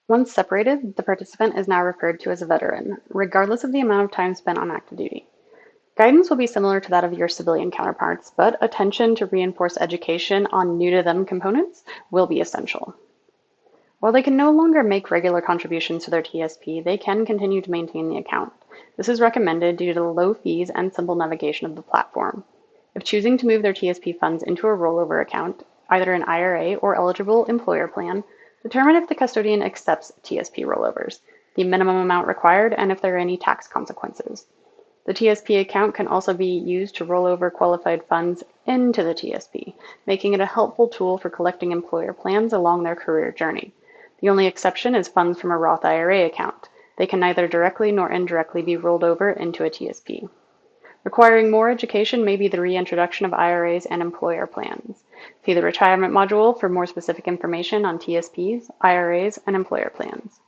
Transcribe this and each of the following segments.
Once separated, the participant is now referred to as a veteran, regardless of the amount of time spent on active duty. Guidance will be similar to that of your civilian counterparts, but attention to reinforce education on new to them components will be essential. While they can no longer make regular contributions to their TSP, they can continue to maintain the account. This is recommended due to the low fees and simple navigation of the platform. If choosing to move their TSP funds into a rollover account, either an IRA or eligible employer plan, determine if the custodian accepts TSP rollovers, the minimum amount required, and if there are any tax consequences. The TSP account can also be used to roll over qualified funds into the TSP, making it a helpful tool for collecting employer plans along their career journey. The only exception is funds from a Roth IRA account. They can neither directly nor indirectly be rolled over into a TSP. Requiring more education may be the reintroduction of IRAs and employer plans. See the retirement module for more specific information on TSPs, IRAs, and employer plans.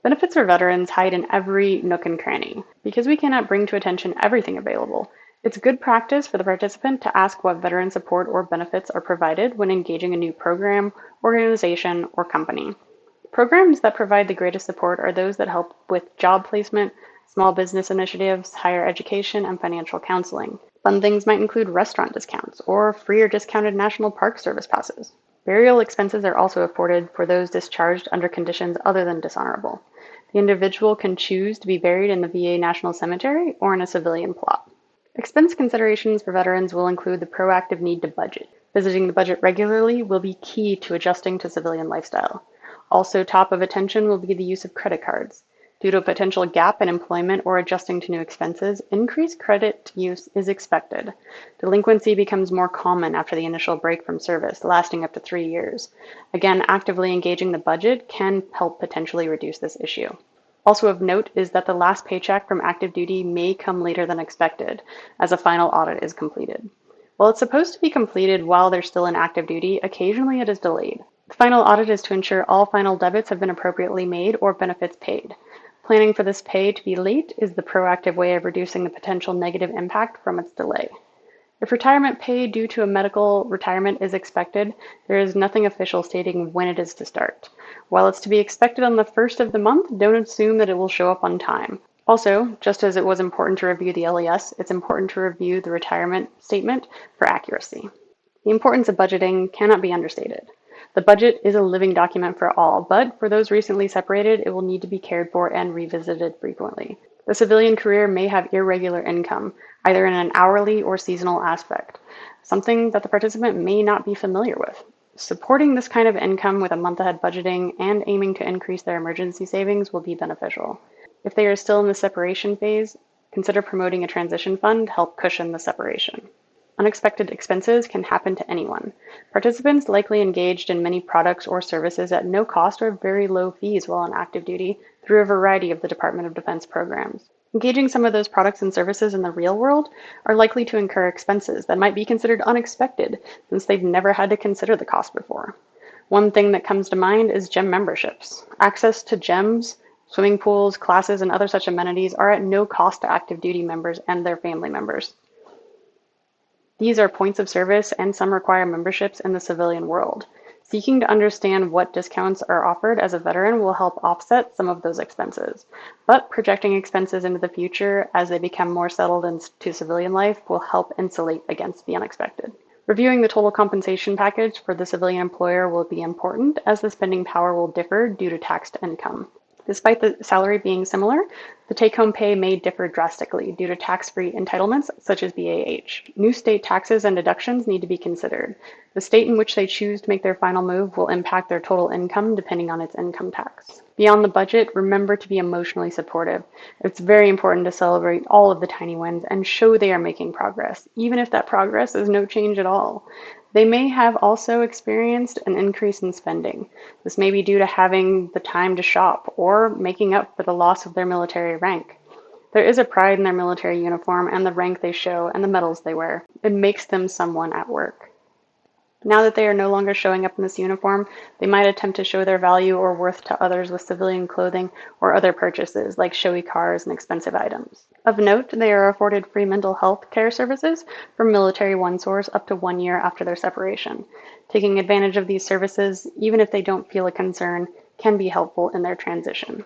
Benefits for veterans hide in every nook and cranny. Because we cannot bring to attention everything available, it's good practice for the participant to ask what veteran support or benefits are provided when engaging a new program, organization, or company. Programs that provide the greatest support are those that help with job placement, small business initiatives, higher education, and financial counseling. Fun things might include restaurant discounts or free or discounted National Park Service passes. Burial expenses are also afforded for those discharged under conditions other than dishonorable. The individual can choose to be buried in the VA National Cemetery or in a civilian plot. Expense considerations for veterans will include the proactive need to budget. Visiting the budget regularly will be key to adjusting to civilian lifestyle. Also, top of attention will be the use of credit cards. Due to a potential gap in employment or adjusting to new expenses, increased credit use is expected. Delinquency becomes more common after the initial break from service, lasting up to 3 years. Again, actively engaging the budget can help potentially reduce this issue. Also of note is that the last paycheck from active duty may come later than expected, as a final audit is completed. While it's supposed to be completed while they're still in active duty, occasionally it is delayed. The final audit is to ensure all final debits have been appropriately made or benefits paid. Planning for this pay to be late is the proactive way of reducing the potential negative impact from its delay. If retirement pay due to a medical retirement is expected, there is nothing official stating when it is to start. While it's to be expected on the first of the month, don't assume that it will show up on time. Also, just as it was important to review the LES, it's important to review the retirement statement for accuracy. The importance of budgeting cannot be understated. The budget is a living document for all, but for those recently separated, it will need to be cared for and revisited frequently. The civilian career may have irregular income, either in an hourly or seasonal aspect, something that the participant may not be familiar with. Supporting this kind of income with a month-ahead budgeting and aiming to increase their emergency savings will be beneficial. If they are still in the separation phase, consider promoting a transition fund to help cushion the separation. Unexpected expenses can happen to anyone. Participants likely engaged in many products or services at no cost or very low fees while on active duty through a variety of the Department of Defense programs. Engaging some of those products and services in the real world are likely to incur expenses that might be considered unexpected since they've never had to consider the cost before. One thing that comes to mind is gym memberships. Access to gyms, swimming pools, classes, and other such amenities are at no cost to active duty members and their family members. These are points of service and some require memberships in the civilian world. Seeking to understand what discounts are offered as a veteran will help offset some of those expenses, but projecting expenses into the future as they become more settled into civilian life will help insulate against the unexpected. Reviewing the total compensation package for the civilian employer will be important as the spending power will differ due to taxed income. Despite the salary being similar, the take-home pay may differ drastically due to tax-free entitlements such as BAH. New state taxes and deductions need to be considered. The state in which they choose to make their final move will impact their total income depending on its income tax. Beyond the budget, remember to be emotionally supportive. It's very important to celebrate all of the tiny wins and show they are making progress, even if that progress is no change at all. They may have also experienced an increase in spending. This may be due to having the time to shop or making up for the loss of their military rank. There is a pride in their military uniform and the rank they show and the medals they wear. It makes them someone at work. Now that they are no longer showing up in this uniform, they might attempt to show their value or worth to others with civilian clothing or other purchases like showy cars and expensive items. Of note, they are afforded free mental health care services from Military OneSource up to 1 year after their separation. Taking advantage of these services, even if they don't feel a concern, can be helpful in their transition.